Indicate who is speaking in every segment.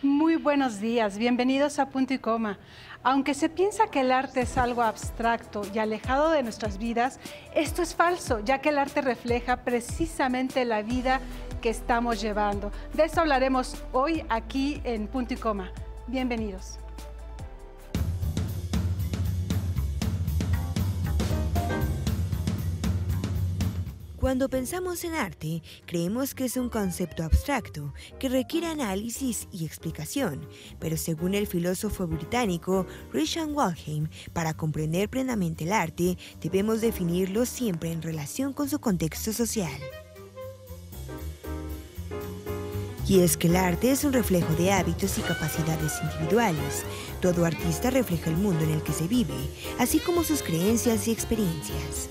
Speaker 1: Muy buenos días, bienvenidos a Punto y Coma. Aunque se piensa que el arte es algo abstracto y alejado de nuestras vidas, esto es falso, ya que el arte refleja precisamente la vida que estamos llevando. De esto hablaremos hoy aquí en Punto y Coma. Bienvenidos.
Speaker 2: Cuando pensamos en arte, creemos que es un concepto abstracto que requiere análisis y explicación, pero según el filósofo británico Richard Waldheim, para comprender plenamente el arte, debemos definirlo siempre en relación con su contexto social. Y es que el arte es un reflejo de hábitos y capacidades individuales. Todo artista refleja el mundo en el que se vive, así como sus creencias y experiencias.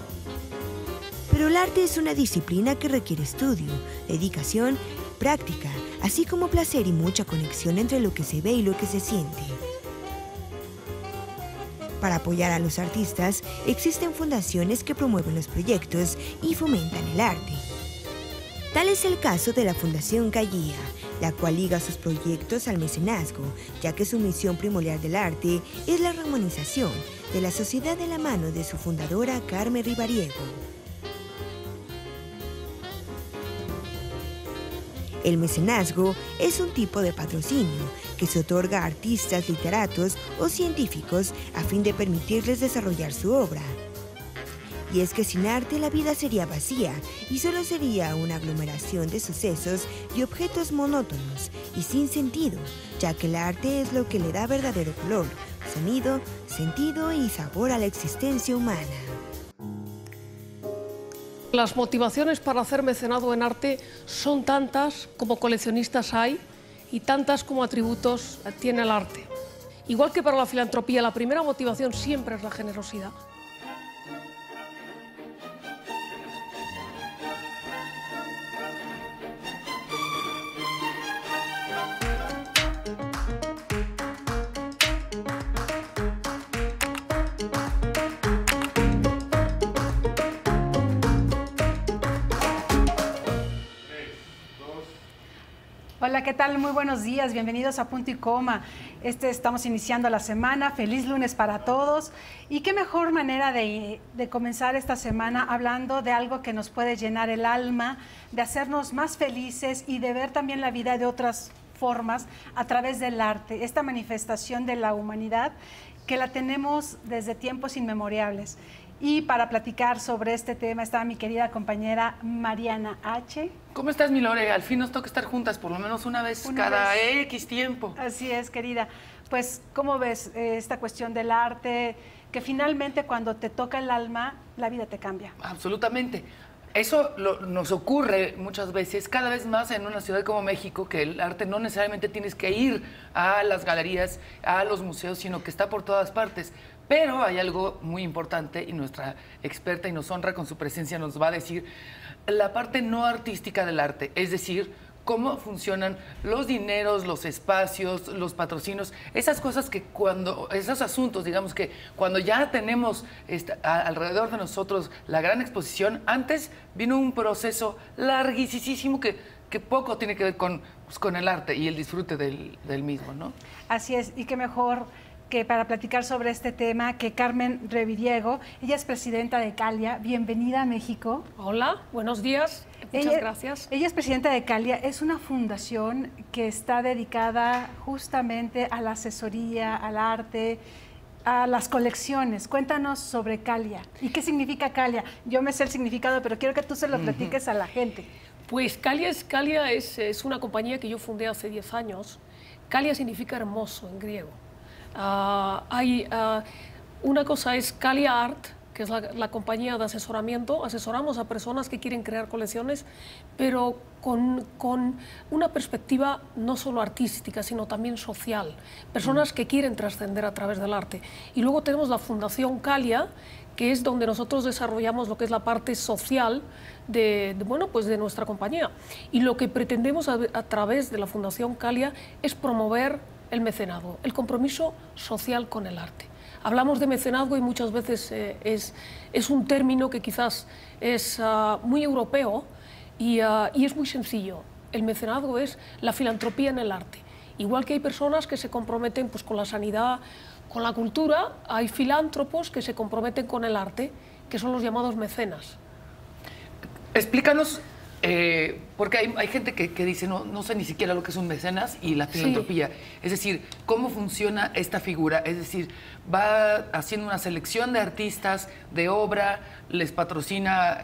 Speaker 2: Pero el arte es una disciplina que requiere estudio, dedicación, práctica, así como placer y mucha conexión entre lo que se ve y lo que se siente. Para apoyar a los artistas, existen fundaciones que promueven los proyectos y fomentan el arte. Tal es el caso de la Fundación Gaia, la cual liga sus proyectos al mecenazgo, ya que su misión primordial del arte es la armonización de la sociedad de la mano de su fundadora Carmen Rivariego. El mecenazgo es un tipo de patrocinio que se otorga a artistas, literatos o científicos a fin de permitirles desarrollar su obra. Y es que sin arte la vida sería vacía y solo sería una aglomeración de sucesos y objetos monótonos y sin sentido, ya que el arte es lo que le da verdadero color, sonido, sentido y sabor a la existencia humana.
Speaker 3: Las motivaciones para hacer mecenado en arte son tantas como coleccionistas hay y tantas como atributos tiene el arte. Igual que para la filantropía, la primera motivación siempre es la generosidad.
Speaker 1: Hola, ¿qué tal? Muy buenos días, bienvenidos a Punto y Coma. Estamos iniciando la semana, feliz lunes para todos. Y qué mejor manera de comenzar esta semana hablando de algo que nos puede llenar el alma, de hacernos más felices y de ver también la vida de otras formas a través del arte, esta manifestación de la humanidad que la tenemos desde tiempos inmemorables. Y para platicar sobre este tema está mi querida compañera Mariana H.
Speaker 4: ¿Cómo estás, mi Lore? Al fin nos toca estar juntas, por lo menos una vez cada X tiempo.
Speaker 1: Así es, querida. Pues, ¿cómo ves esta cuestión del arte? Que finalmente cuando te toca el alma, la vida te cambia.
Speaker 4: Absolutamente. Eso nos ocurre muchas veces, cada vez más en una ciudad como México, que el arte no necesariamente tienes que ir a las galerías, a los museos, sino que está por todas partes. Pero hay algo muy importante y nuestra experta y nos honra con su presencia nos va a decir la parte no artística del arte, es decir, cómo funcionan los dineros, los espacios, los patrocinios, esas cosas que esos asuntos, digamos que cuando ya tenemos alrededor de nosotros la gran exposición, antes vino un proceso larguísimo que poco tiene que ver con el arte y el disfrute del mismo, ¿no?
Speaker 1: Así es, y qué mejor que para platicar sobre este tema que Carmen Rivariego. Ella es presidenta de Calia. Bienvenida a México.
Speaker 3: Hola, buenos días. Muchas gracias.
Speaker 1: Ella es presidenta de Calia. Es una fundación que está dedicada justamente a la asesoría, al arte, a las colecciones. Cuéntanos sobre Calia. ¿Y qué significa Calia? Yo me sé el significado, pero quiero que tú se lo platiques a la gente.
Speaker 3: Pues Calia es una compañía que yo fundé hace 10 años. Calia significa hermoso en griego. Una cosa es Calia Art, que es la compañía de asesoramiento. Asesoramos a personas que quieren crear colecciones, pero con una perspectiva no solo artística, sino también social. Personas que quieren trascender a través del arte. Y luego tenemos la Fundación Calia, que es donde nosotros desarrollamos lo que es la parte social de nuestra compañía. Y lo que pretendemos a través de la Fundación Calia es promover el mecenazgo, el compromiso social con el arte. Hablamos de mecenazgo y muchas veces es un término que quizás es muy europeo y es muy sencillo. El mecenazgo es la filantropía en el arte. Igual que hay personas que se comprometen pues, con la sanidad, con la cultura, hay filántropos que se comprometen con el arte, que son los llamados mecenas.
Speaker 4: Explícanos, porque hay gente que dice, no sé ni siquiera lo que es un mecenas y la filantropía. Sí. Es decir, ¿cómo funciona esta figura? Es decir, va haciendo una selección de artistas, de obra, les patrocina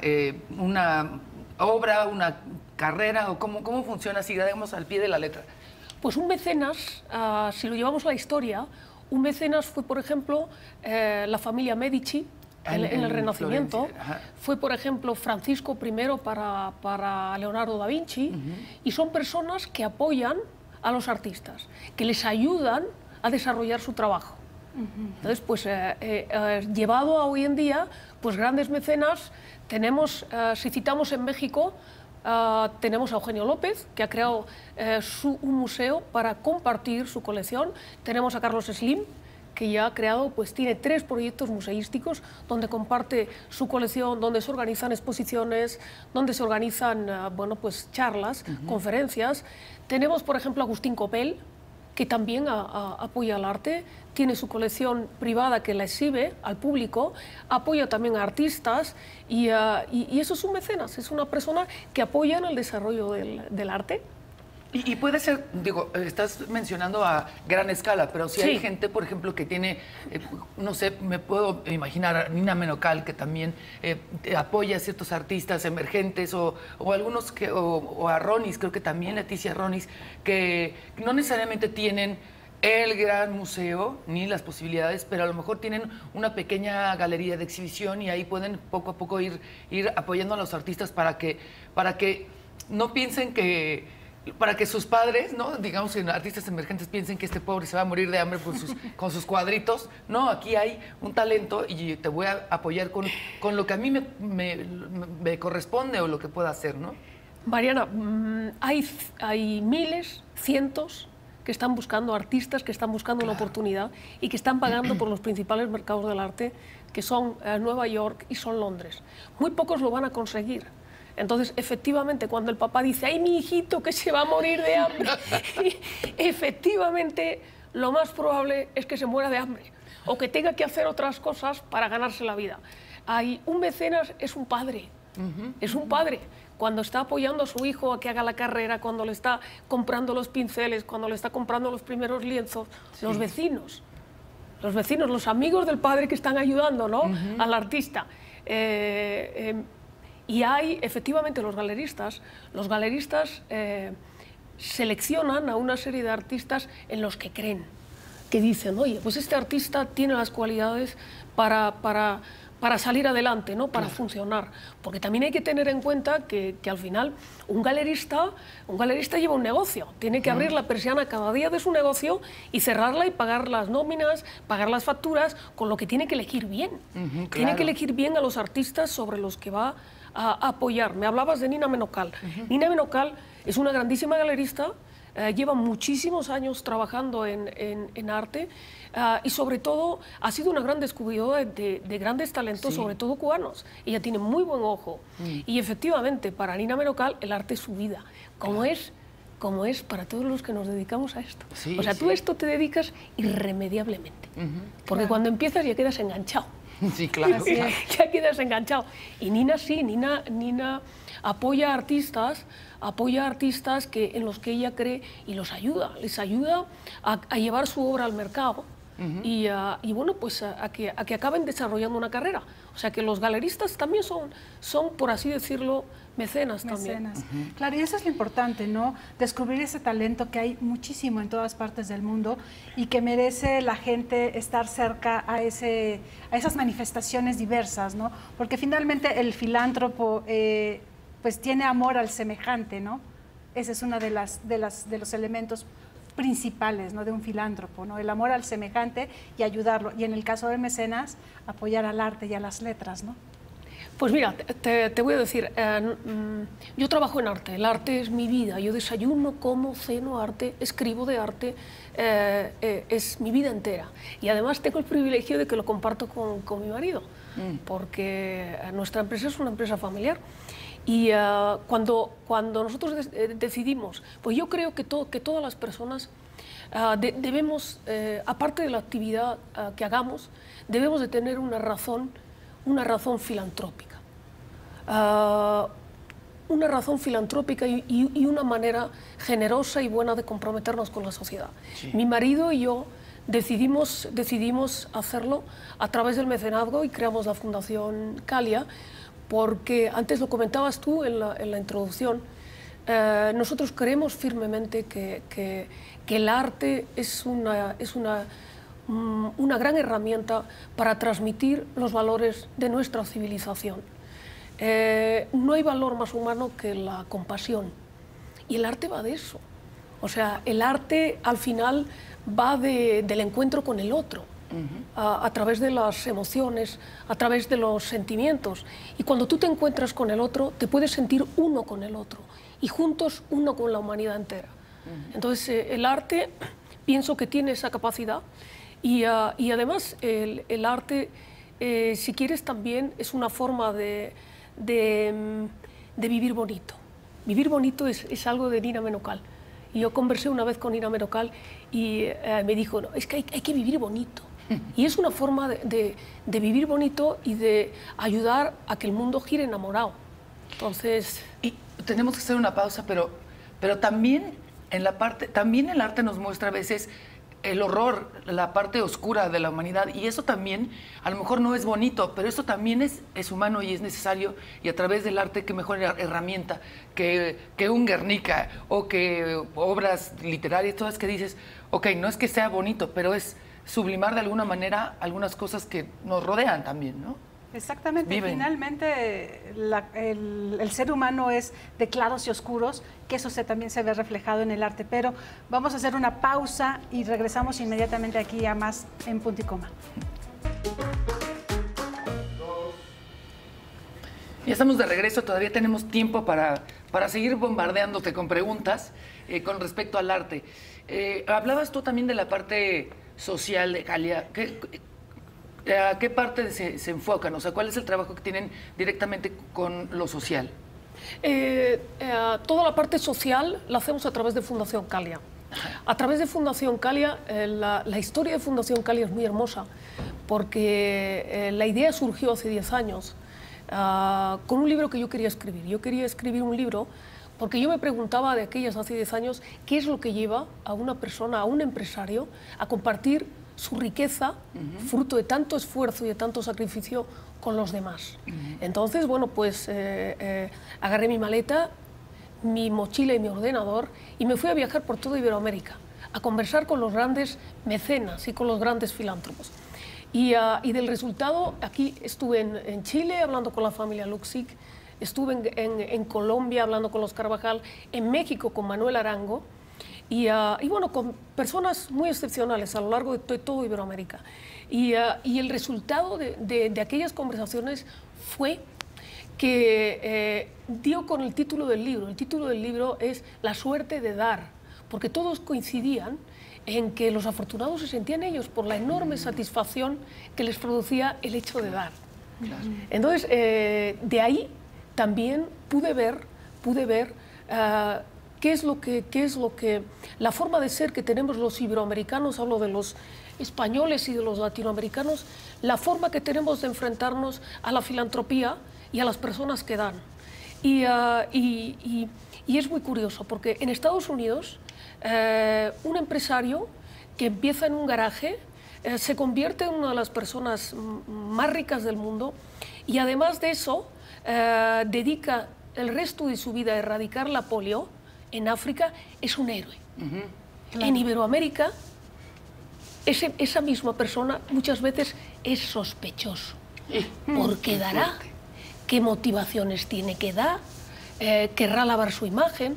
Speaker 4: una obra, una carrera, o ¿cómo funciona si digamos al pie de la letra?
Speaker 3: Pues un mecenas, si lo llevamos a la historia, un mecenas fue, por ejemplo, la familia Medici, en el Renacimiento, fue, por ejemplo, Francisco I para Leonardo da Vinci, y son personas que apoyan a los artistas, que les ayudan a desarrollar su trabajo. Entonces, pues, llevado a hoy en día, pues grandes mecenas, tenemos, si citamos en México, tenemos a Eugenio López, que ha creado un museo para compartir su colección. Tenemos a Carlos Slim, que ya ha creado, pues tiene 3 proyectos museísticos donde comparte su colección, donde se organizan exposiciones, donde se organizan, bueno, pues charlas, conferencias. Tenemos, por ejemplo, a Agustín Copel, que también apoya al arte, tiene su colección privada que la exhibe al público, apoya también a artistas y eso es un mecenas, es una persona que apoya en el desarrollo del arte.
Speaker 4: Y puede ser, digo, estás mencionando a gran escala, pero si hay gente, por ejemplo, que tiene, no sé, me puedo imaginar a Nina Menocal, que también apoya a ciertos artistas emergentes, o algunos, o a Ronis, creo que también Leticia Ronis, que no necesariamente tienen el gran museo ni las posibilidades, pero a lo mejor tienen una pequeña galería de exhibición y ahí pueden poco a poco ir apoyando a los artistas para que no piensen que... Para que sus padres, ¿no? Digamos que artistas emergentes piensen que este pobre se va a morir de hambre con sus cuadritos. No, aquí hay un talento y te voy a apoyar con lo que a mí me corresponde o lo que pueda hacer, ¿no?
Speaker 3: Mariana, hay miles, cientos que están buscando, artistas que están buscando una oportunidad y que están pagando por los principales mercados del arte, que son Nueva York y son Londres. Muy pocos lo van a conseguir. Entonces, efectivamente, cuando el papá dice, ¡ay, mi hijito, que se va a morir de hambre! Efectivamente, lo más probable es que se muera de hambre o que tenga que hacer otras cosas para ganarse la vida. Un mecenas es un padre, es un padre. Cuando está apoyando a su hijo a que haga la carrera, cuando le está comprando los pinceles, cuando le está comprando los primeros lienzos, los vecinos, los amigos del padre que están ayudando, ¿no? Al artista. Y hay, efectivamente, los galeristas seleccionan a una serie de artistas en los que creen, que dicen, oye, pues este artista tiene las cualidades para salir adelante, ¿no? Para funcionar. Porque también hay que tener en cuenta que al final un galerista lleva un negocio, tiene que abrir la persiana cada día de su negocio y cerrarla y pagar las nóminas, pagar las facturas, con lo que tiene que elegir bien. Tiene que elegir bien a los artistas sobre los que va a apoyar. Me hablabas de Nina Menocal. Nina Menocal es una grandísima galerista, lleva muchísimos años trabajando en arte y sobre todo ha sido una gran descubridora de grandes talentos, sobre todo cubanos. Ella tiene muy buen ojo y efectivamente para Nina Menocal el arte es su vida, como es para todos los que nos dedicamos a esto. O sea, tú esto te dedicas irremediablemente, porque cuando empiezas ya quedas enganchado.
Speaker 4: Sí, claro.
Speaker 3: Ya quedas enganchado. Y Nina sí, Nina apoya a artistas en los que ella cree y les ayuda a llevar su obra al mercado y bueno, pues a que acaben desarrollando una carrera. O sea que los galeristas también son por así decirlo, mecenas también.
Speaker 1: Claro, y eso es lo importante, ¿no? Descubrir ese talento que hay muchísimo en todas partes del mundo y que merece la gente estar cerca a esas manifestaciones diversas, ¿no? Porque finalmente el filántropo pues tiene amor al semejante, ¿no? Ese es uno de los elementos principales, ¿no? De un filántropo, ¿no? El amor al semejante y ayudarlo. Y en el caso de mecenas, apoyar al arte y a las letras, ¿no?
Speaker 3: Pues mira, te voy a decir, yo trabajo en arte, el arte es mi vida, yo desayuno, como, ceno arte, escribo de arte, es mi vida entera. Y además tengo el privilegio de que lo comparto con mi marido, porque nuestra empresa es una empresa familiar. Y cuando nosotros decidimos, pues yo creo que todas las personas debemos, aparte de la actividad que hagamos, debemos de tener una razón filantrópica. Una razón filantrópica y una manera generosa y buena de comprometernos con la sociedad. Sí. Mi marido y yo decidimos hacerlo a través del mecenazgo y creamos la Fundación Calia, porque antes lo comentabas tú en la introducción, nosotros creemos firmemente que el arte es una gran herramienta para transmitir los valores de nuestra civilización. No hay valor más humano que la compasión, y el arte va de eso. O sea, el arte al final va del encuentro con el otro, a través de las emociones, a través de los sentimientos. Y cuando tú te encuentras con el otro, te puedes sentir uno con el otro, y juntos uno con la humanidad entera. Entonces, el arte, pienso que tiene esa capacidad, y además el arte, si quieres, también es una forma de vivir bonito. Vivir bonito es algo de Nina Menocal. Y yo conversé una vez con Nina Menocal y me dijo, no, es que hay que vivir bonito. Y es una forma de vivir bonito y de ayudar a que el mundo gire enamorado. Entonces...
Speaker 4: Y tenemos que hacer una pausa, pero también también el arte nos muestra a veces el horror, la parte oscura de la humanidad, y eso también a lo mejor no es bonito, pero eso también es humano y es necesario, y a través del arte qué mejor herramienta que un Guernica o que obras literarias, todas que dices, ok, no es que sea bonito, pero es sublimar de alguna manera algunas cosas que nos rodean también, ¿no?
Speaker 1: Exactamente,
Speaker 4: Viven.
Speaker 1: Finalmente el ser humano es de claros y oscuros, que eso también se ve reflejado en el arte, pero vamos a hacer una pausa y regresamos inmediatamente aquí a más en Punto y Coma.
Speaker 4: Ya estamos de regreso, todavía tenemos tiempo para seguir bombardeándote con preguntas con respecto al arte. Hablabas tú también de la parte social de Calia. ¿A qué parte se enfocan? O sea, ¿cuál es el trabajo que tienen directamente con lo social?
Speaker 3: Toda la parte social la hacemos a través de Fundación Calia. A través de Fundación Calia, la historia de Fundación Calia es muy hermosa, porque la idea surgió hace 10 años con un libro que yo quería escribir. Yo quería escribir un libro porque yo me preguntaba de aquellas hace 10 años qué es lo que lleva a una persona, a un empresario, a compartir su riqueza, fruto de tanto esfuerzo y de tanto sacrificio, con los demás. Entonces, bueno, pues agarré mi maleta, mi mochila y mi ordenador y me fui a viajar por toda Iberoamérica, a conversar con los grandes mecenas y con los grandes filántropos. Y del resultado, aquí estuve en Chile hablando con la familia Luxic, estuve en Colombia hablando con los Carvajal, en México con Manuel Arango, y bueno, con personas muy excepcionales a lo largo de toda Iberoamérica. Y el resultado de aquellas conversaciones fue que dio con el título del libro. El título del libro es La suerte de dar, porque todos coincidían en que los afortunados se sentían ellos por la enorme satisfacción que les producía el hecho de dar. Claro. Entonces, de ahí también pude ver qué es lo que la forma de ser que tenemos los iberoamericanos, hablo de los españoles y de los latinoamericanos, la forma que tenemos de enfrentarnos a la filantropía y a las personas que dan. Y es muy curioso, porque en Estados Unidos un empresario que empieza en un garaje se convierte en una de las personas más ricas del mundo, y además de eso dedica el resto de su vida a erradicar la polio en África. Es un héroe. Claro. En Iberoamérica, esa misma persona muchas veces es sospechoso. ¿Por qué dará? ¿Qué motivaciones tiene que dar? ¿Querrá lavar su imagen?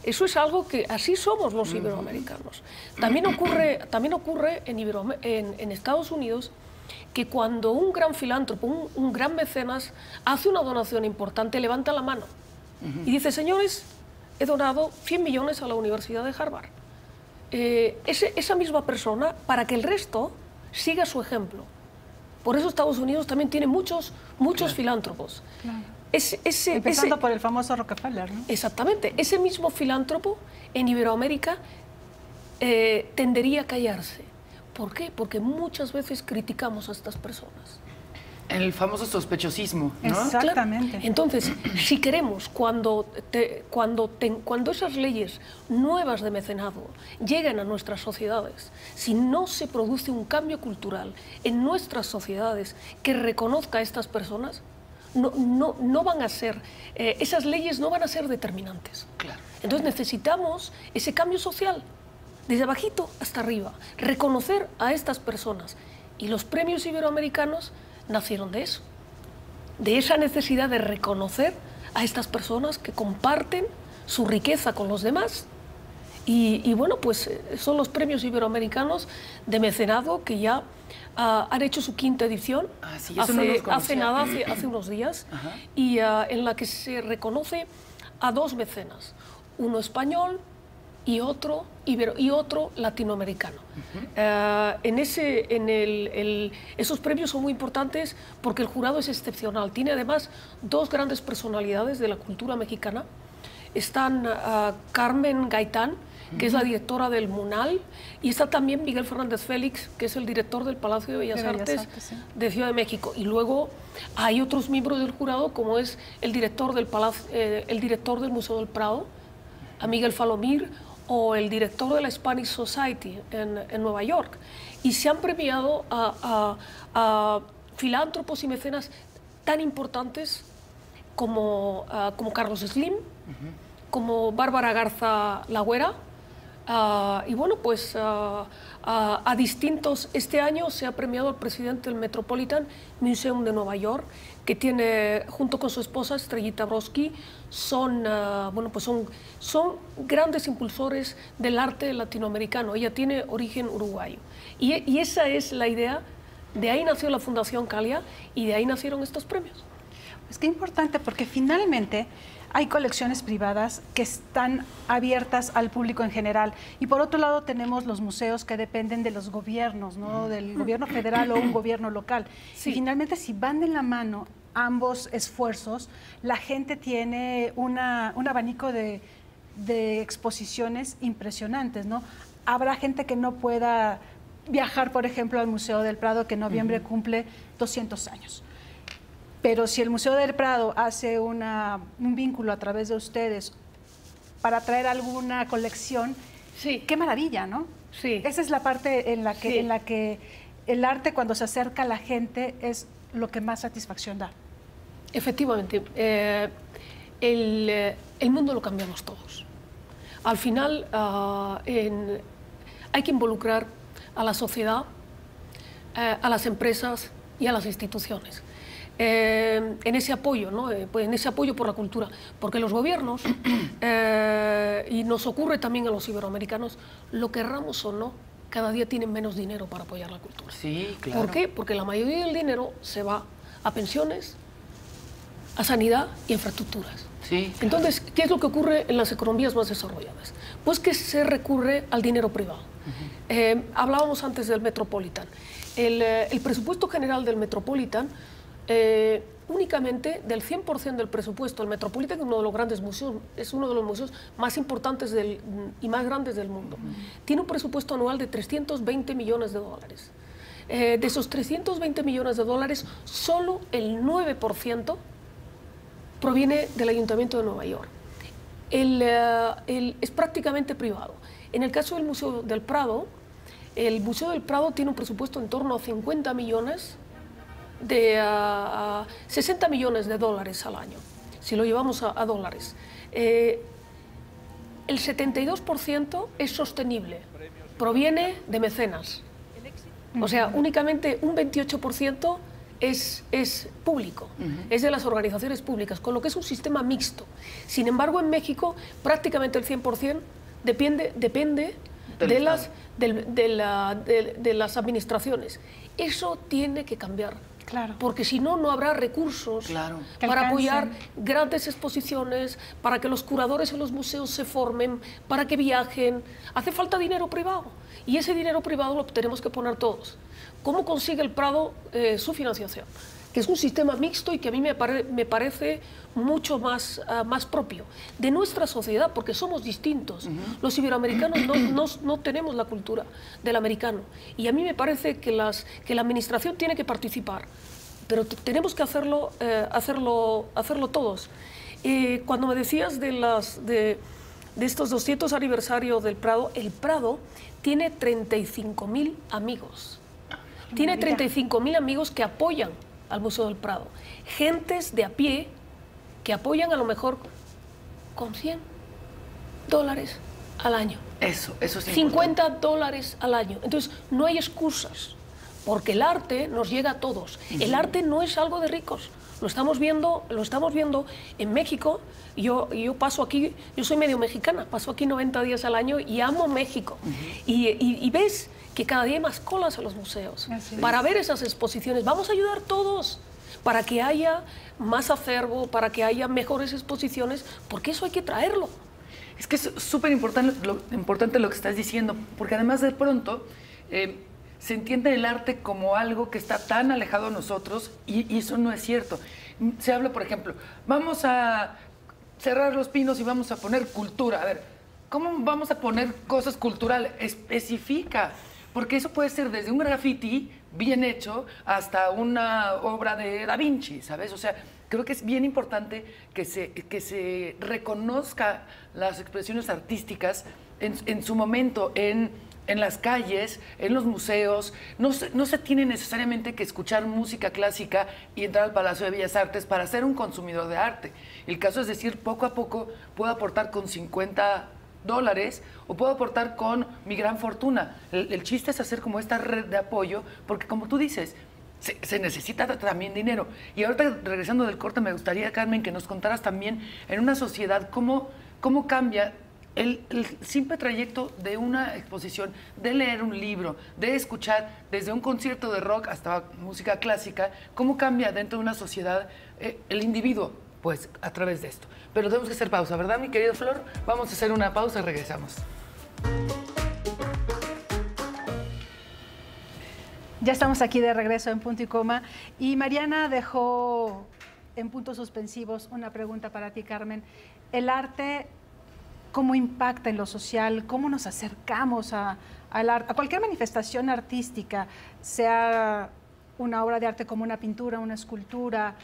Speaker 3: Eso es algo que así somos los iberoamericanos. También ocurre en Estados Unidos que cuando un gran filántropo, un gran mecenas, hace una donación importante, levanta la mano y dice: señores, he donado 100 millones a la Universidad de Harvard. Esa misma persona, para que el resto siga su ejemplo. Por eso Estados Unidos también tiene muchos claro. filántropos.
Speaker 1: Claro. Empezando por el famoso Rockefeller, ¿no?
Speaker 3: Exactamente. Ese mismo filántropo en Iberoamérica tendería a callarse. ¿Por qué? Porque muchas veces criticamos a estas personas.
Speaker 4: El famoso sospechosismo, ¿no?
Speaker 1: Exactamente.
Speaker 3: Claro. Entonces, si queremos, cuando esas leyes nuevas de mecenazgo lleguen a nuestras sociedades, si no se produce un cambio cultural en nuestras sociedades que reconozca a estas personas, no van a ser, esas leyes no van a ser determinantes.
Speaker 4: Claro.
Speaker 3: Entonces necesitamos ese cambio social, desde abajito hasta arriba, reconocer a estas personas. Y los premios iberoamericanos nacieron de eso, de esa necesidad de reconocer a estas personas que comparten su riqueza con los demás. Y bueno, pues son los premios iberoamericanos de mecenazgo que ya han hecho su 5ª edición,
Speaker 4: sí,
Speaker 3: hace unos días, y en la que se reconoce a 2 mecenas, uno español y otro latinoamericano. Esos premios son muy importantes porque el jurado es excepcional. Tiene además 2 grandes personalidades de la cultura mexicana. Están Carmen Gaitán, que es la directora del MUNAL, y está también Miguel Fernández Félix, que es el director del Palacio de Bellas Artes de Ciudad de México. Y luego hay otros miembros del jurado, como es el director del Museo del Prado, a Miguel Falomir, o el director de la Spanish Society en Nueva York. Y se han premiado a filántropos y mecenas tan importantes como Carlos Slim, como Bárbara Garza Lagüera, y bueno, pues a distintos. Este año se ha premiado al presidente del Metropolitan Museum de Nueva York, que tiene, junto con su esposa Estrellita Brodsky, son grandes impulsores del arte latinoamericano. Ella tiene origen uruguayo. Y esa es la idea, de ahí nació la Fundación Calia y de ahí nacieron estos premios.
Speaker 1: Es que importante, porque finalmente hay colecciones privadas que están abiertas al público en general, y por otro lado tenemos los museos que dependen de los gobiernos, ¿no? Del gobierno federal o un gobierno local.
Speaker 3: Sí.
Speaker 1: Y finalmente, si van de la mano ambos esfuerzos, la gente tiene un abanico de exposiciones impresionantes, ¿no? Habrá gente que no pueda viajar, por ejemplo, al Museo del Prado, que en noviembre cumple 200 años. Pero si el Museo del Prado hace un vínculo a través de ustedes para traer alguna colección,
Speaker 3: sí,
Speaker 1: qué maravilla, ¿no?
Speaker 3: Sí.
Speaker 1: Esa es la parte en la que el arte, cuando se acerca a la gente, es lo que más satisfacción da.
Speaker 3: Efectivamente, el mundo lo cambiamos todos. Al final hay que involucrar a la sociedad, a las empresas y a las instituciones en ese apoyo, ¿no? En ese apoyo por la cultura, porque los gobiernos, y nos ocurre también a los iberoamericanos, lo querramos o no, cada día tienen menos dinero para apoyar la cultura.
Speaker 4: Sí, claro.
Speaker 3: ¿Por qué? Porque la mayoría del dinero se va a pensiones, a sanidad y infraestructuras.
Speaker 4: Sí, claro.
Speaker 3: Entonces, ¿qué es lo que ocurre en las economías más desarrolladas? Pues que se recurre al dinero privado. Hablábamos antes del Metropolitan. El presupuesto general del Metropolitan, únicamente del 100% del presupuesto, el Metropolitan es uno de los grandes museos, es uno de los museos más importantes y más grandes del mundo. Tiene un presupuesto anual de 320 millones de dólares. De esos 320 millones de dólares, solo el 9% proviene del Ayuntamiento de Nueva York. Es prácticamente privado. En el caso del Museo del Prado, el Museo del Prado tiene un presupuesto en torno a 50 millones, 60 millones de dólares al año, si lo llevamos a dólares. El 72% es sostenible, proviene de mecenas. O sea, únicamente un 28% es público, es de las organizaciones públicas, con lo que es un sistema mixto. Sin embargo, en México prácticamente el 100% depende de las administraciones. Eso tiene que cambiar.
Speaker 1: Claro.
Speaker 3: Porque si no, no habrá recursos para apoyar grandes exposiciones, para que los curadores en los museos se formen, para que viajen. Hace falta dinero privado, y ese dinero privado lo tenemos que poner todos. ¿Cómo consigue el Prado su financiación? que es un sistema mixto y que a mí me parece mucho más, más propio de nuestra sociedad, porque somos distintos. Los iberoamericanos no tenemos la cultura del americano, y a mí me parece que la administración tiene que participar, pero tenemos que hacerlo todos. Cuando me decías de estos 200 aniversarios del Prado, el Prado tiene 35.000 amigos. Tiene 35.000 amigos que apoyan al Museo del Prado. Gentes de a pie que apoyan a lo mejor con $100 al año.
Speaker 4: Eso es
Speaker 3: $50 al año. Entonces, no hay excusas, porque el arte nos llega a todos. El arte no es algo de ricos. Lo estamos viendo en México. Yo paso aquí, yo soy medio mexicana, paso aquí 90 días al año y amo México. Y ves que cada día hay más colas a los museos para ver esas exposiciones. Vamos a ayudar todos para que haya más acervo, para que haya mejores exposiciones, porque eso hay que traerlo.
Speaker 4: Es que es súper importante lo que estás diciendo, porque además de pronto se entiende el arte como algo que está tan alejado de nosotros, y eso no es cierto. Se habla, por ejemplo, vamos a cerrar los pinos y vamos a poner cultura. A ver, ¿cómo vamos a poner cosas culturales? Especifica, porque eso puede ser desde un graffiti bien hecho hasta una obra de Da Vinci, ¿sabes? O sea, creo que es bien importante que se reconozca las expresiones artísticas en su momento, en las calles, en los museos. No se tiene necesariamente que escuchar música clásica y entrar al Palacio de Bellas Artes para ser un consumidor de arte. El caso es decir, poco a poco puedo aportar con $50 o puedo aportar con mi gran fortuna. El chiste es hacer como esta red de apoyo, porque como tú dices, se necesita también dinero. Y ahorita, regresando del corte, me gustaría, Carmen, que nos contaras también en una sociedad cómo cambia el simple trayecto de una exposición, de leer un libro, de escuchar desde un concierto de rock hasta música clásica, cómo cambia dentro de una sociedad el individuo, pues a través de esto. Pero tenemos que hacer pausa, ¿verdad, mi querida Flor? Vamos a hacer una pausa y regresamos.
Speaker 1: Ya estamos aquí de regreso en Punto y Coma, y Mariana dejó en puntos suspensivos una pregunta para ti, Carmen. El arte, ¿cómo impacta en lo social? ¿Cómo nos acercamos al arte, a cualquier manifestación artística, sea una obra de arte como una pintura, una escultura,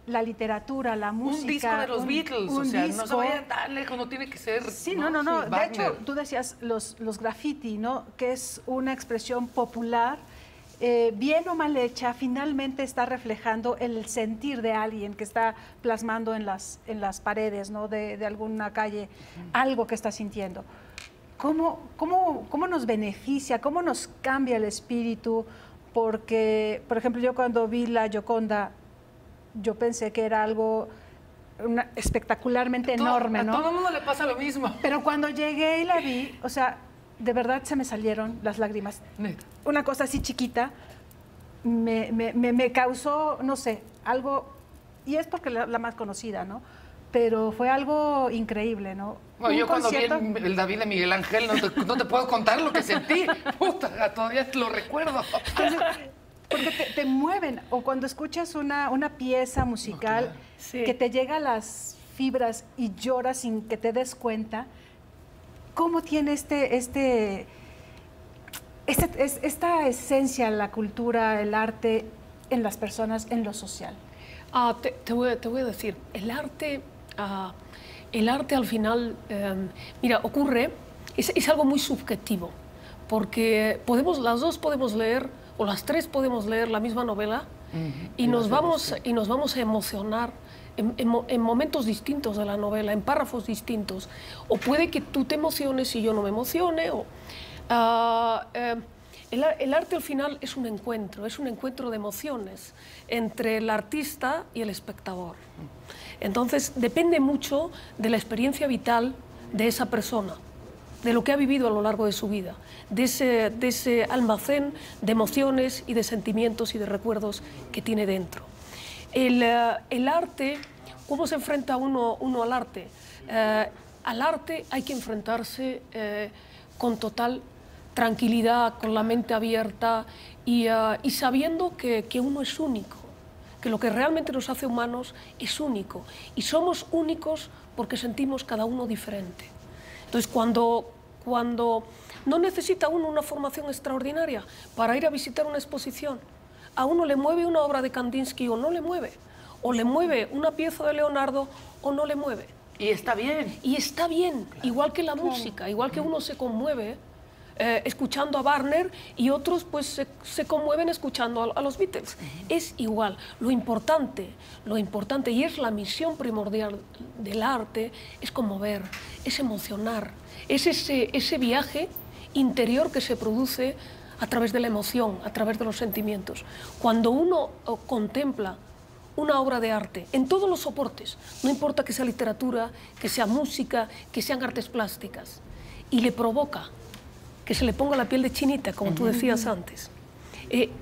Speaker 1: la literatura, la música?
Speaker 4: Un disco de los Beatles, o sea, no se vaya tan lejos, no tiene que ser...
Speaker 1: Sí, no.
Speaker 4: Sí,
Speaker 1: de hecho, tú decías los graffiti, ¿no? Que es una expresión popular, bien o mal hecha, finalmente está reflejando el sentir de alguien que está plasmando en las paredes, ¿no? de alguna calle, algo que está sintiendo. ¿Cómo nos beneficia, cómo nos cambia el espíritu? Porque, por ejemplo, yo cuando vi la Gioconda, yo pensé que era algo espectacularmente enorme, ¿no?
Speaker 4: A todo el mundo le pasa lo mismo.
Speaker 1: Pero cuando llegué y la vi, o sea, de verdad se me salieron las lágrimas.
Speaker 4: Neta.
Speaker 1: Una cosa así chiquita me causó, no sé, algo, y es porque la más conocida, ¿no? Pero fue algo increíble, ¿no?
Speaker 4: Bueno, yo cuando vi el David de Miguel Ángel no te puedo contar lo que sentí. Puta, todavía lo recuerdo.
Speaker 1: Entonces, porque te mueven, o cuando escuchas una pieza musical,
Speaker 4: claro.
Speaker 3: Sí.
Speaker 1: que te llega a las fibras y lloras sin que te des cuenta. ¿Cómo tiene esta esencia, la cultura, el arte en las personas, en lo social?
Speaker 3: Te voy a decir, el arte al final, mira, ocurre, es algo muy subjetivo, porque las dos podemos leer, o las tres podemos leer la misma novela, y nos vamos a emocionar en momentos distintos de la novela, en párrafos distintos. O puede que tú te emociones y yo no me emocione. El arte al final es un encuentro de emociones entre el artista y el espectador. Entonces depende mucho de la experiencia vital de esa persona, de lo que ha vivido a lo largo de su vida, de ese almacén de emociones y de sentimientos y de recuerdos que tiene dentro. El arte, ¿cómo se enfrenta uno al arte? Al arte hay que enfrentarse con total tranquilidad, con la mente abierta y sabiendo que uno es único. que lo que realmente nos hace humanos es único. Y somos únicos porque sentimos cada uno diferente. Entonces, cuando no necesita uno una formación extraordinaria para ir a visitar una exposición, a uno le mueve una obra de Kandinsky o no le mueve, o le mueve una pieza de Leonardo o no le mueve.
Speaker 4: Y está bien.
Speaker 3: Y está bien, claro, igual que la música, igual que uno se conmueve escuchando a Wagner y otros pues se conmueven escuchando a los Beatles. Es igual. Lo importante, y es la misión primordial del arte, es conmover, es emocionar, es ese viaje interior que se produce a través de la emoción, a través de los sentimientos. Cuando uno contempla una obra de arte en todos los soportes, no importa que sea literatura, que sea música, que sean artes plásticas, y le provoca que se le ponga la piel de chinita, como tú decías antes,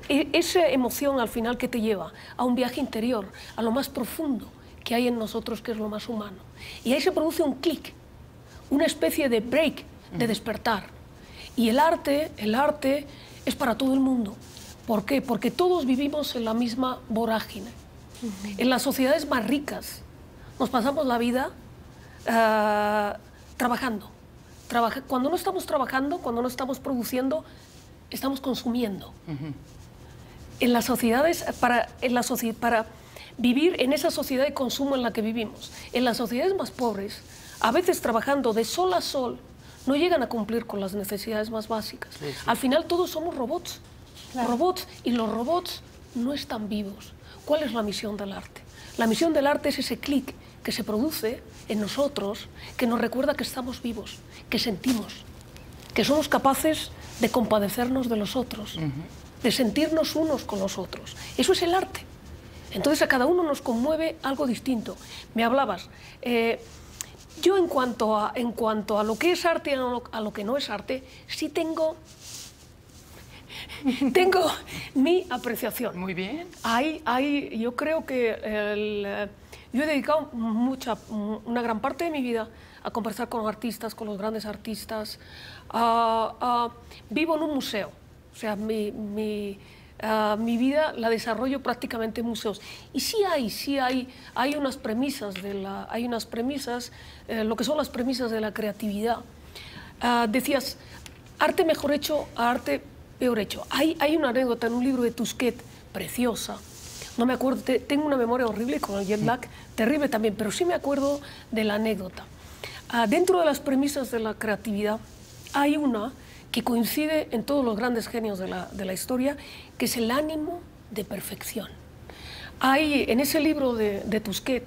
Speaker 3: esa emoción al final que te lleva a un viaje interior, a lo más profundo que hay en nosotros, que es lo más humano. Y ahí se produce un clic, una especie de break, de despertar. Y el arte es para todo el mundo. ¿Por qué? Porque todos vivimos en la misma vorágine. En las sociedades más ricas nos pasamos la vida trabajando. Cuando no estamos trabajando, cuando no estamos produciendo, estamos consumiendo. En las sociedades, para vivir en esa sociedad de consumo en la que vivimos, en las sociedades más pobres, a veces trabajando de sol a sol, no llegan a cumplir con las necesidades más básicas. Sí, sí. Al final todos somos robots, claro, robots, y los robots no están vivos. ¿Cuál es la misión del arte? La misión del arte es ese clic que se produce en nosotros, que nos recuerda que estamos vivos, que sentimos, que somos capaces de compadecernos de los otros, de sentirnos unos con los otros. Eso es el arte. Entonces a cada uno nos conmueve algo distinto. Me hablabas, yo en cuanto a lo que es arte y a lo que no es arte, sí tengo mi apreciación.
Speaker 4: Muy bien.
Speaker 3: Yo creo que yo he dedicado una gran parte de mi vida a conversar con artistas, con los grandes artistas. Vivo en un museo, o sea, mi vida la desarrollo prácticamente en museos. Y sí hay unas premisas, lo que son las premisas de la creatividad. Decías, arte mejor hecho a arte peor hecho. Hay una anécdota en un libro de Tusquet preciosa. No me acuerdo, tengo una memoria horrible con el jet lag, terrible también, pero sí me acuerdo de la anécdota. Dentro de las premisas de la creatividad hay una que coincide en todos los grandes genios de la historia, que es el ánimo de perfección. Hay en ese libro de Tusquet,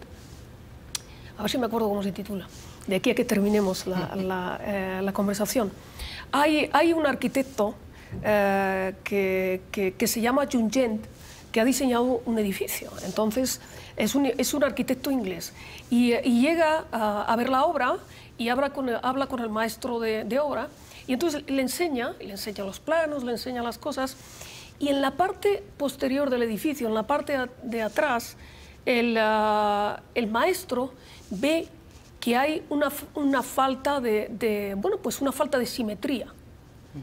Speaker 3: a ver si me acuerdo cómo se titula, de aquí a que terminemos la conversación, hay un arquitecto que se llama Jungent, que ha diseñado un edificio. Entonces, es un arquitecto inglés. Y llega a ver la obra y habla con el maestro de obra, y entonces le enseña los planos, le enseña las cosas, y en la parte posterior del edificio, en la parte de atrás, el maestro ve que hay una falta una falta de simetría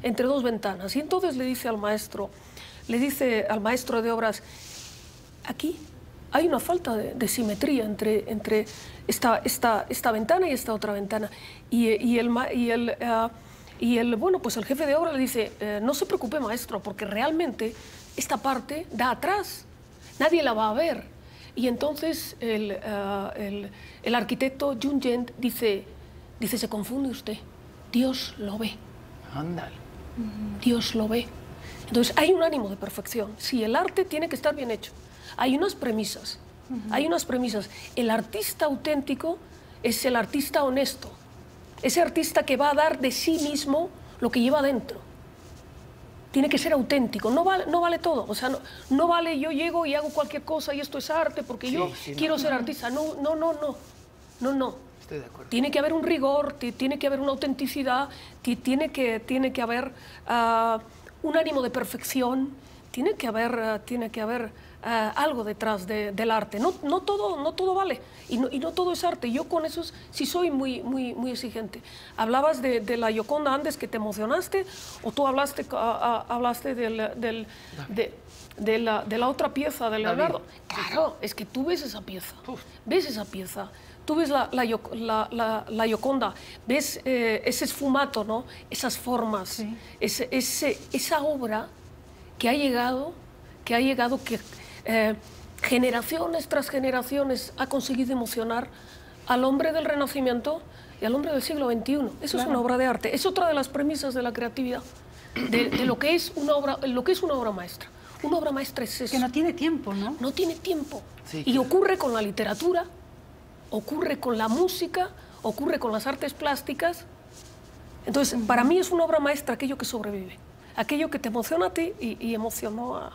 Speaker 3: entre dos ventanas. Y entonces le dice al maestro de obras, aquí hay una falta de simetría entre esta ventana y esta otra ventana. Y el jefe de obra le dice, no se preocupe, maestro, porque realmente esta parte da atrás, nadie la va a ver. Y entonces el arquitecto Jungent dice, se confunde usted, Dios lo ve.
Speaker 4: Ándale.
Speaker 3: Dios lo ve. Entonces hay un ánimo de perfección. Sí, el arte tiene que estar bien hecho. Hay unas premisas. El artista auténtico es el artista honesto. Ese artista que va a dar de sí mismo lo que lleva dentro. Tiene que ser auténtico. No vale todo. O sea, no vale yo llego y hago cualquier cosa y esto es arte porque yo quiero ser artista. No.
Speaker 4: Estoy de acuerdo.
Speaker 3: Tiene que haber un rigor, tiene que haber una autenticidad, tiene que haber un ánimo de perfección, tiene que haber algo detrás del arte. No todo vale y no todo es arte. Yo con eso sí soy muy exigente. Hablabas de la Gioconda antes, que te emocionaste, o tú hablaste de la otra pieza de Leonardo. Claro, es que tú ves esa pieza, tú ves la Gioconda, ves ese sfumato, ¿no? Esas formas, sí. Esa obra que ha llegado, que generaciones tras generaciones ha conseguido emocionar al hombre del Renacimiento y al hombre del siglo XXI. Eso es una obra de arte. Es otra de las premisas de la creatividad, de lo que es una obra maestra. Una obra maestra es eso.
Speaker 1: Que no tiene tiempo, ¿no?
Speaker 3: No tiene tiempo.
Speaker 4: Sí,
Speaker 3: y ocurre con la literatura, ocurre con la música, ocurre con las artes plásticas. Entonces, para mí es una obra maestra aquello que sobrevive, aquello que te emociona a ti y emocionó a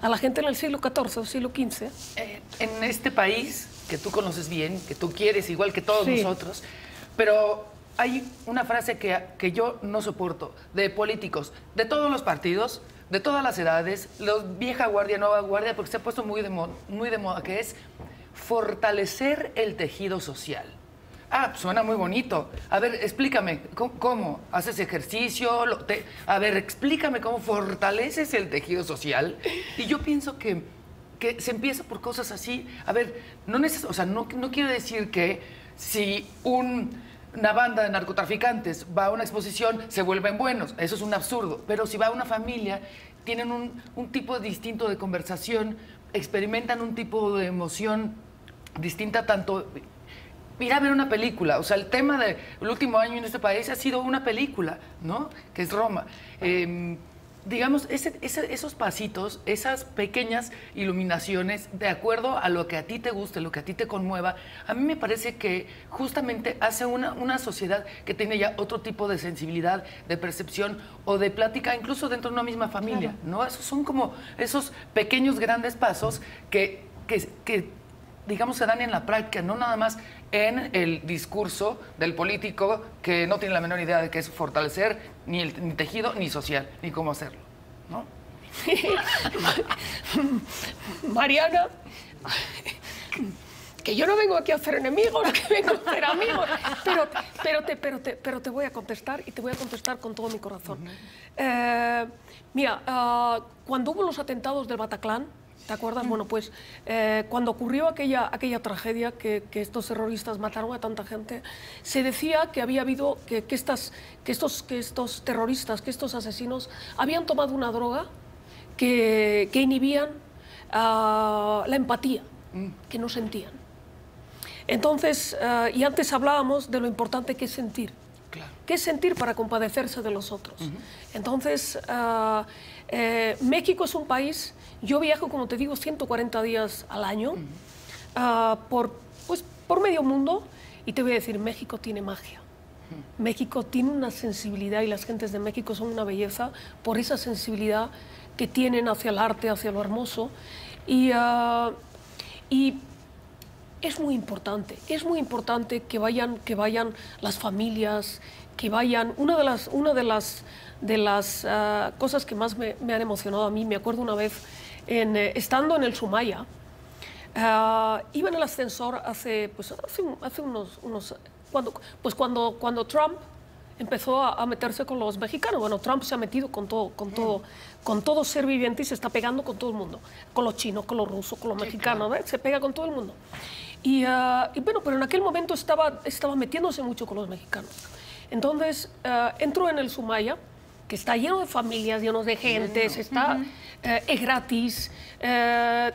Speaker 3: la gente en el siglo XIV o siglo XV.
Speaker 4: En este país, que tú conoces bien, que tú quieres igual que todos nosotros, pero hay una frase que yo no soporto de políticos, de todos los partidos, de todas las edades, los vieja guardia, nueva guardia, porque se ha puesto muy de moda, que es fortalecer el tejido social. Ah, suena muy bonito. A ver, explícame, ¿cómo? ¿Haces ejercicio? A ver, explícame cómo fortaleces el tejido social. Y yo pienso que se empieza por cosas así. A ver, no quiere decir que si una banda de narcotraficantes va a una exposición, se vuelven buenos. Eso es un absurdo. Pero si va a una familia, tienen un tipo distinto de conversación, experimentan un tipo de emoción distinta, tanto ir a ver una película. O sea, el tema del último año en este país ha sido una película, ¿no? Que es Roma. Digamos, esos pasitos, esas pequeñas iluminaciones, de acuerdo a lo que a ti te guste, lo que a ti te conmueva, a mí me parece que justamente hace una sociedad que tiene ya otro tipo de sensibilidad, de percepción o de plática, incluso dentro de una misma familia, ¿no? Esos son como esos pequeños, grandes pasos que digamos, se dan en la práctica, no nada más en el discurso del político que no tiene la menor idea de qué es fortalecer ni tejido, ni social, ni cómo hacerlo, ¿no?
Speaker 3: Mariana, que yo no vengo aquí a hacer enemigos, que vengo a hacer amigos, pero te voy a contestar, y te voy a contestar con todo mi corazón. Mira, cuando hubo los atentados del Bataclan, ¿te acuerdas? Bueno, pues cuando ocurrió aquella tragedia, que estos terroristas mataron a tanta gente, se decía que había habido, que estos terroristas, que estos asesinos habían tomado una droga que inhibían la empatía, que no sentían. Entonces, y antes hablábamos de lo importante que es sentir. Claro. ¿Qué es sentir para compadecerse de los otros? Entonces, México es un país, yo viajo, como te digo, 140 días al año por medio mundo, y te voy a decir, México tiene magia. México tiene una sensibilidad, y las gentes de México son una belleza por esa sensibilidad que tienen hacia el arte, hacia lo hermoso. Y es muy importante que vayan las familias, que vayan. Una de las cosas que más me han emocionado a mí, me acuerdo una vez, estando en el Sumaya, iba en el ascensor hace unos cuando Trump empezó a meterse con los mexicanos. Bueno, Trump se ha metido con todo ser viviente y se está pegando con todo el mundo, con los chinos, con los rusos, con los mexicanos, ¿ves? Se pega con todo el mundo. Y bueno, pero en aquel momento estaba metiéndose mucho con los mexicanos. Entonces entró en el Sumaya, que está lleno de familias, lleno de gente, es gratis,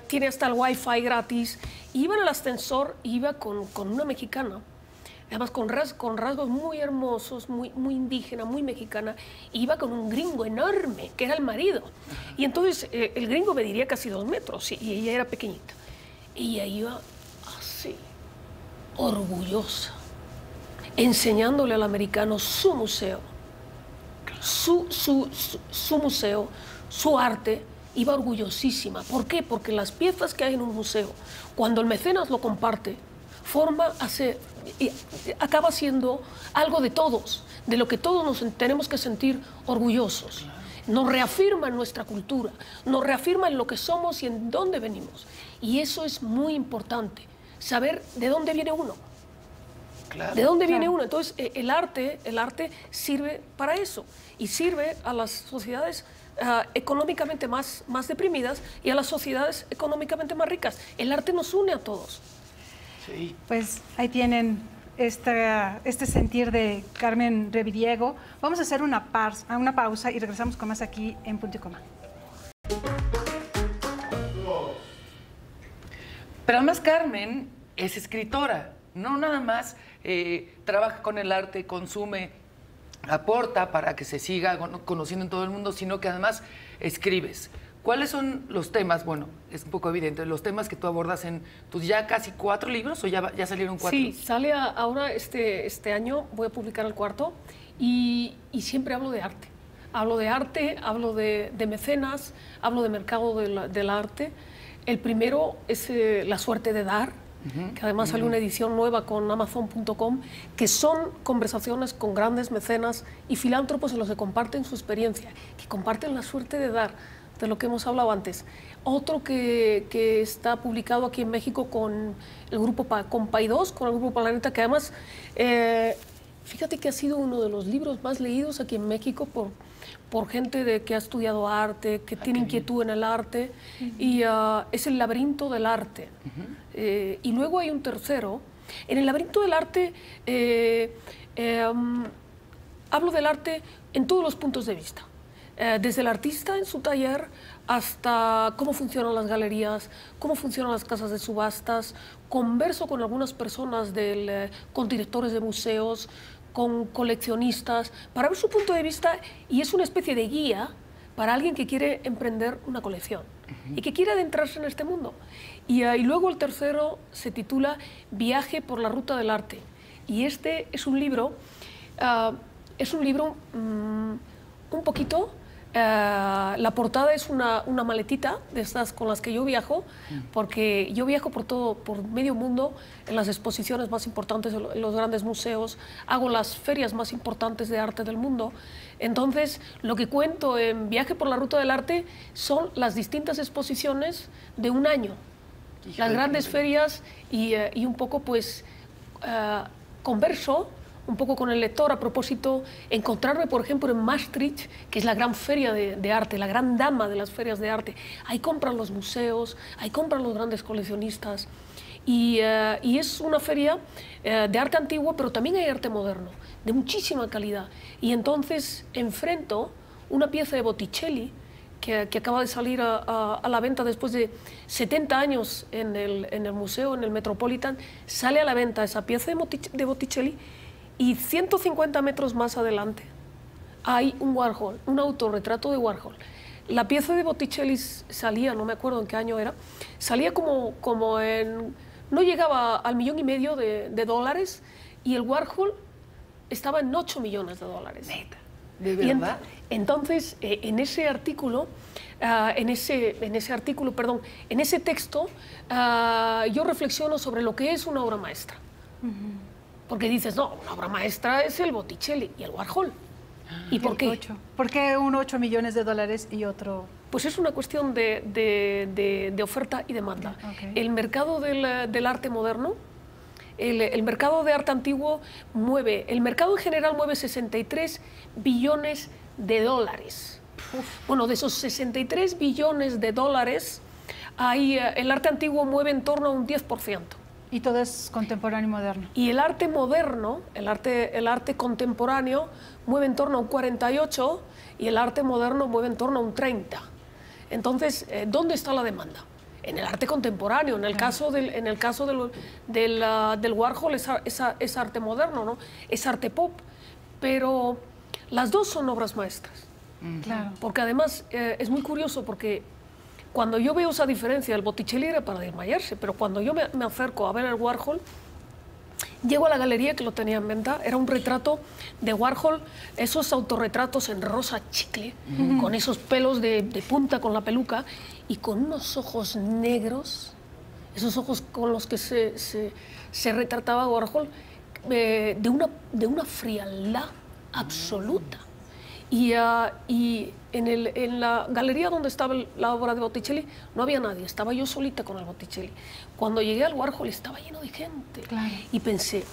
Speaker 3: tiene hasta el wifi gratis. Iba en el ascensor, iba con una mexicana, además con rasgos muy hermosos, muy indígena, muy mexicana. Iba con un gringo enorme, que era el marido. Y entonces el gringo me diría casi 2 metros, y ella era pequeñita. Y ella iba así, orgullosa, enseñándole al americano su museo, su museo, su arte. Iba orgullosísima. ¿Por qué? Porque las piezas que hay en un museo, cuando el mecenas lo comparte, acaba siendo algo de todos, de lo que todos nos tenemos que sentir orgullosos. nos reafirma en nuestra cultura, nos reafirma en lo que somos y en dónde venimos. Y eso es muy importante, saber de dónde viene uno.
Speaker 4: Claro.
Speaker 3: ¿De dónde viene uno? Entonces, el arte sirve para eso y sirve a las sociedades económicamente más deprimidas y a las sociedades económicamente más ricas. El arte nos une a todos.
Speaker 4: Sí.
Speaker 1: Pues ahí tienen este sentir de Carmen Reviriego. Vamos a hacer una pausa y regresamos con más aquí en Punto y Coma.
Speaker 4: Pero además Carmen es escritora, no nada más trabaja con el arte, consume, aporta para que se siga conociendo en todo el mundo, sino que además escribes. ¿Cuáles son los temas? Bueno, es un poco evidente, los temas que tú abordas en tus ya casi 4 libros, ¿o ya salieron 4?
Speaker 3: Sí, sale ahora este año, voy a publicar el 4, y siempre hablo de arte. Hablo de arte, hablo de mecenas, hablo de mercado del arte. El primero es La suerte de dar, que además sale una edición nueva con Amazon.com, que son conversaciones con grandes mecenas y filántropos en los que comparten su experiencia, que comparten la suerte de dar, de lo que hemos hablado antes. Otro que está publicado aquí en México con el grupo con Paidós, con el grupo Planeta, que además, fíjate que ha sido uno de los libros más leídos aquí en México por gente que ha estudiado arte, que tiene inquietud en el arte, y es El laberinto del arte. Y luego hay un tercero. En El laberinto del arte hablo del arte en todos los puntos de vista. Desde el artista en su taller hasta cómo funcionan las galerías, cómo funcionan las casas de subastas. Converso con algunas personas, con directores de museos, con coleccionistas, para ver su punto de vista, y es una especie de guía para alguien que quiere emprender una colección y que quiere adentrarse en este mundo. Y luego el tercero se titula Viaje por la ruta del arte. Y este es un libro un poquito... la portada es una maletita de estas con las que yo viajo, porque yo viajo por medio mundo en las exposiciones más importantes, en los grandes museos, hago las ferias más importantes de arte del mundo. Entonces, lo que cuento en Viaje por la ruta del arte son las distintas exposiciones de un año, las grandes ferias, y un poco pues converso un poco con el lector a propósito, encontrarme, por ejemplo, en Maastricht, que es la gran feria de arte, la gran dama de las ferias de arte. Ahí compran los museos, ahí compran los grandes coleccionistas. Y es una feria de arte antiguo, pero también hay arte moderno, de muchísima calidad. Y entonces enfrento una pieza de Botticelli, que acaba de salir a la venta después de 70 años en el museo, en el Metropolitan. Sale a la venta esa pieza de Botticelli, y 150 metros más adelante hay un Warhol, un autorretrato de Warhol. La pieza de Botticelli salía, no me acuerdo en qué año era, salía como en... no llegaba al $1,5 millones de dólares, y el Warhol estaba en $8 millones de dólares.
Speaker 4: Neta, ¿de verdad?
Speaker 3: Entonces, en ese artículo, en ese texto, yo reflexiono sobre lo que es una obra maestra. Porque dices, no, una obra maestra es el Botticelli y el Warhol. ¿Y por qué?
Speaker 1: ¿Por qué un 8 millones de dólares y otro?
Speaker 3: Pues es una cuestión de oferta y demanda.
Speaker 1: Okay.
Speaker 3: El mercado del arte moderno, el mercado de arte antiguo el mercado en general mueve 63 billones de dólares. Bueno, de esos 63 billones de dólares, el arte antiguo mueve en torno a un 10%.
Speaker 1: Y todo es contemporáneo y moderno.
Speaker 3: Y el arte moderno, el arte contemporáneo, mueve en torno a un 48, y el arte moderno mueve en torno a un 30. Entonces, ¿dónde está la demanda? En el arte contemporáneo. En el caso del Warhol es arte moderno, ¿no? Es arte pop. Pero las dos son obras maestras.
Speaker 1: Claro.
Speaker 3: Porque además es muy curioso, porque cuando yo veo esa diferencia, el Botticelli era para desmayarse, pero cuando yo me acerco a ver el Warhol, llego a la galería que lo tenía en venta, era un retrato de Warhol, esos autorretratos en rosa chicle, con esos pelos de punta, con la peluca, y con unos ojos negros, esos ojos con los que se retrataba Warhol, de una frialdad absoluta. Y en la galería donde estaba la obra de Botticelli no había nadie, estaba yo solita con el Botticelli. Cuando llegué al Warhol estaba lleno de gente.
Speaker 1: Claro.
Speaker 3: Y pensé,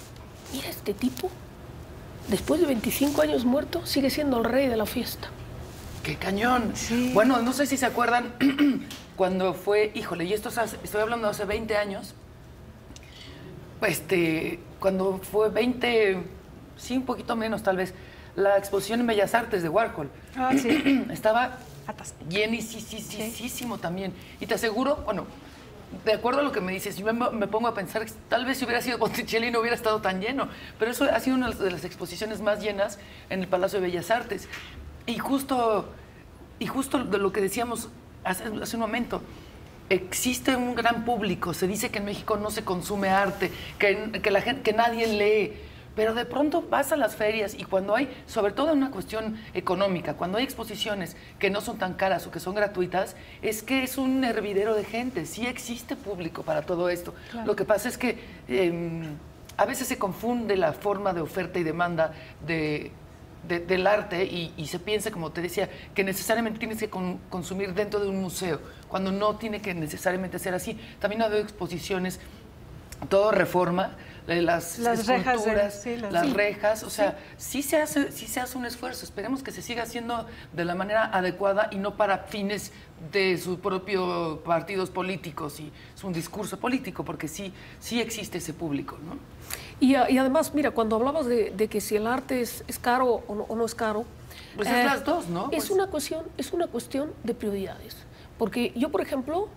Speaker 3: mira, este tipo, después de 25 años muerto, sigue siendo el rey de la fiesta.
Speaker 4: ¡Qué cañón!
Speaker 1: Sí.
Speaker 4: Bueno, no sé si se acuerdan cuando fue, híjole, y esto estoy hablando de hace 20 años, cuando fue 20, sí, un poquito menos tal vez, la exposición en Bellas Artes de Warhol.
Speaker 1: Ah, sí.
Speaker 4: Estaba
Speaker 1: Atascado.
Speaker 4: llenísimo también. Y te aseguro, bueno, de acuerdo a lo que me dices, yo me pongo a pensar que tal vez si hubiera sido Botticelli no hubiera estado tan lleno, pero eso ha sido una de las exposiciones más llenas en el Palacio de Bellas Artes. Y justo de lo que decíamos hace un momento, existe un gran público. Se dice que en México no se consume arte, que nadie lee. Pero de pronto vas a las ferias y cuando hay, sobre todo en una cuestión económica, cuando hay exposiciones que no son tan caras o que son gratuitas, es que es un hervidero de gente. Sí existe público para todo esto. Claro. Lo que pasa es que a veces se confunde la forma de oferta y demanda del arte y se piensa, como te decía, que necesariamente tienes que consumir dentro de un museo, cuando no tiene que necesariamente ser así. También ha habido exposiciones, todo Reforma, las esculturas, las rejas, o sea, sí se hace un esfuerzo. Esperemos que se siga haciendo de la manera adecuada y no para fines de sus propios partidos políticos y un discurso político, porque sí existe ese público, ¿no?
Speaker 3: Y además, mira, cuando hablabas de que si el arte es caro o no es caro,
Speaker 4: pues es las dos, ¿no?
Speaker 3: Es una cuestión de prioridades. Porque yo, por ejemplo,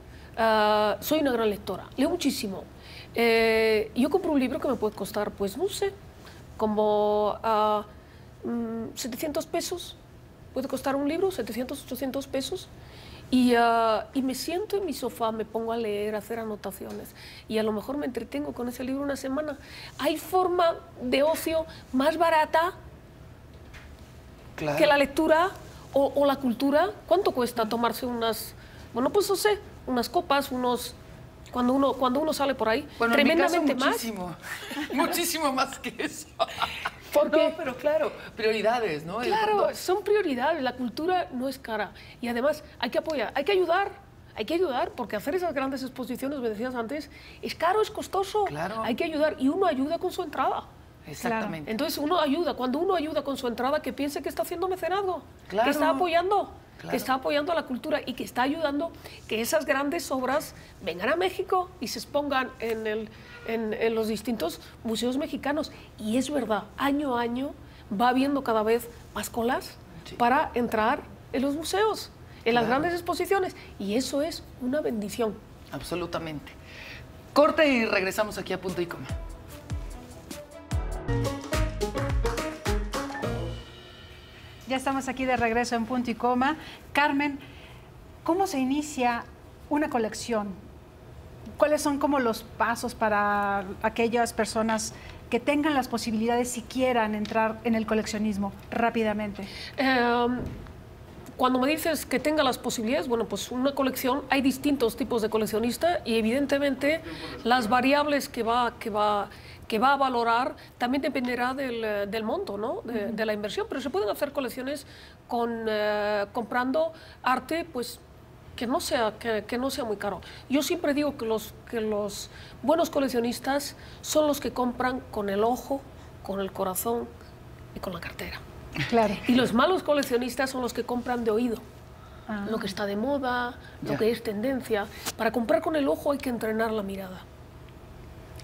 Speaker 3: soy una gran lectora, leo muchísimo. Yo compro un libro que me puede costar, pues no sé, como 700 pesos. Puede costar un libro, 700, 800 pesos. Y me siento en mi sofá, me pongo a leer, a hacer anotaciones. Y a lo mejor me entretengo con ese libro una semana. ¿Hay forma de ocio más barata que la lectura o la cultura? ¿Cuánto cuesta tomarse bueno, pues no sé, unas copas, cuando uno sale por ahí,
Speaker 4: bueno,
Speaker 3: tremendamente
Speaker 4: en mi caso, muchísimo más que eso.
Speaker 3: Porque,
Speaker 4: no, pero claro, prioridades, ¿no?
Speaker 3: Claro, son prioridades, la cultura no es cara. Y además hay que apoyar, hay que ayudar, porque hacer esas grandes exposiciones, me decías antes, es caro, es costoso.
Speaker 4: Claro.
Speaker 3: Hay que ayudar y uno ayuda con su entrada.
Speaker 4: Exactamente.
Speaker 3: Claro. Entonces cuando uno ayuda con su entrada, que piense que está haciendo mecenazgo,
Speaker 4: claro.
Speaker 3: que está apoyando.
Speaker 4: Claro.
Speaker 3: Que está apoyando a la cultura y que está ayudando que esas grandes obras vengan a México y se expongan en los distintos museos mexicanos. Y es verdad, año a año va habiendo cada vez más colas para entrar en los museos, en las grandes exposiciones. Y eso es una bendición.
Speaker 4: Absolutamente. Corte y regresamos aquí a Punto y Coma.
Speaker 1: Ya estamos aquí de regreso en Punto y Coma. Carmen, ¿cómo se inicia una colección? ¿Cuáles son como los pasos para aquellas personas que tengan las posibilidades, si quieran entrar en el coleccionismo rápidamente?
Speaker 3: Cuando me dices que tenga las posibilidades, bueno, pues una colección, hay distintos tipos de coleccionista y evidentemente las variables que va a valorar también dependerá del monto, ¿no? de la inversión, pero se pueden hacer colecciones comprando arte, pues que no sea muy caro. Yo siempre digo que los buenos coleccionistas son los que compran con el ojo, con el corazón y con la cartera.
Speaker 1: Claro.
Speaker 3: Y los malos coleccionistas son los que compran de oído. Lo que está de moda, lo que es tendencia. Para comprar con el ojo hay que entrenar la mirada.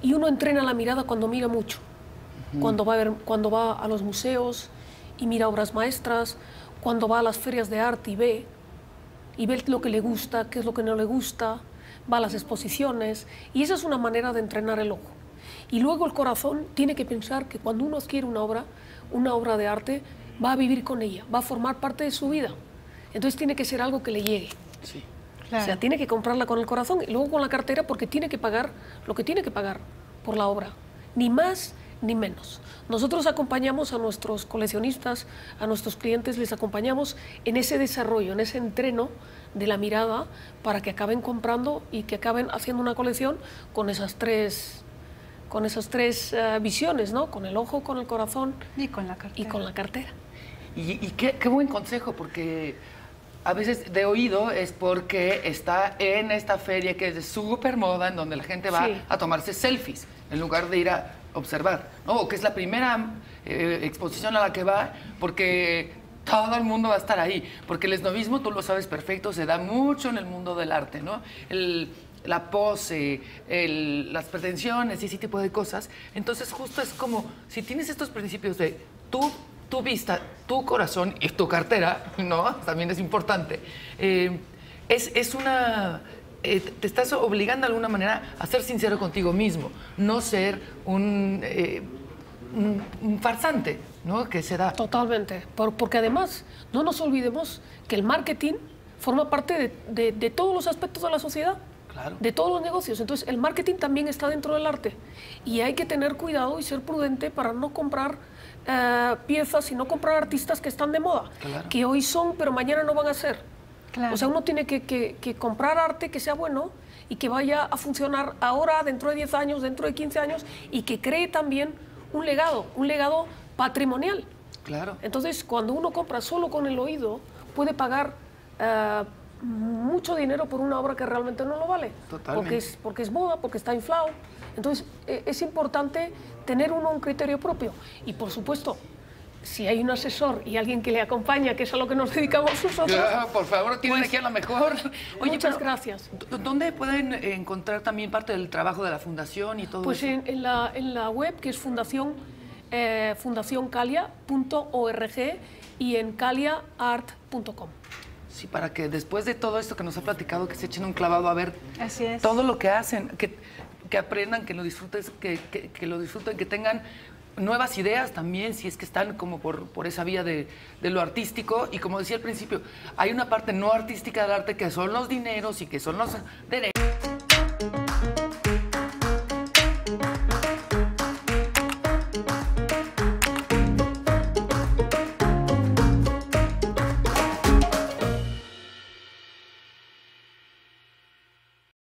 Speaker 3: Y uno entrena la mirada cuando mira mucho, cuando va a los museos y mira obras maestras, cuando va a las ferias de arte y ve lo que le gusta, qué es lo que no le gusta, va a las exposiciones, y esa es una manera de entrenar el ojo. Y luego el corazón tiene que pensar que cuando uno adquiere una obra de arte, va a vivir con ella, va a formar parte de su vida. Entonces tiene que ser algo que le llegue.
Speaker 4: Sí.
Speaker 1: Claro.
Speaker 3: O sea, tiene que comprarla con el corazón y luego con la cartera, porque tiene que pagar lo que tiene que pagar por la obra, ni más ni menos. Nosotros acompañamos a nuestros coleccionistas, a nuestros clientes, les acompañamos en ese desarrollo, en ese entreno de la mirada para que acaben comprando y que acaben haciendo una colección con esas tres visiones, ¿no? Con el ojo, con el corazón
Speaker 1: y con la cartera.
Speaker 4: Y qué buen consejo, porque a veces de oído es porque está en esta feria que es de súper moda, en donde la gente va a tomarse selfies, en lugar de ir a observar, ¿no? O que es la primera exposición a la que va, porque todo el mundo va a estar ahí. Porque el esnovismo, tú lo sabes perfecto, se da mucho en el mundo del arte, ¿no? La pose, las pretensiones y ese tipo de cosas. Entonces, justo es como, si tienes estos principios de tu vista, tu corazón y tu cartera, ¿no? También es importante. Es una... te estás obligando de alguna manera a ser sincero contigo mismo, no ser un farsante, ¿no? Que se da.
Speaker 3: Totalmente, porque además no nos olvidemos que el marketing forma parte de todos los aspectos de la sociedad.
Speaker 4: Claro.
Speaker 3: De todos los negocios. Entonces, el marketing también está dentro del arte. Y hay que tener cuidado y ser prudente para no comprar piezas y no comprar artistas que están de moda,
Speaker 4: claro,
Speaker 3: que hoy son, pero mañana no van a ser.
Speaker 1: Claro.
Speaker 3: O sea, uno tiene que comprar arte que sea bueno y que vaya a funcionar ahora, dentro de 10 años, dentro de 15 años, y que cree también un legado patrimonial.
Speaker 4: Claro.
Speaker 3: Entonces, cuando uno compra solo con el oído, puede pagar mucho dinero por una obra que realmente no lo vale.
Speaker 4: Totalmente.
Speaker 3: Porque es moda, porque está inflado. Entonces, es importante tener uno un criterio propio. Y, por supuesto, si hay un asesor y alguien que le acompaña, que es a lo que nos dedicamos nosotros...
Speaker 4: Ya, por favor, tienen
Speaker 3: pues,
Speaker 4: aquí a la mejor. Oye,
Speaker 3: muchas gracias.
Speaker 4: ¿Dónde pueden encontrar también parte del trabajo de la fundación y todo
Speaker 3: pues
Speaker 4: eso?
Speaker 3: En la web, que es fundacioncalia.org, y en caliaart.com.
Speaker 4: Sí, para que después de todo esto que nos ha platicado, que se echen un clavado a ver
Speaker 1: Así es.
Speaker 4: todo lo que hacen, que aprendan, que lo disfruten, que tengan nuevas ideas también, si es que están como por esa vía de lo artístico. Y como decía al principio, hay una parte no artística del arte que son los dineros y que son los derechos.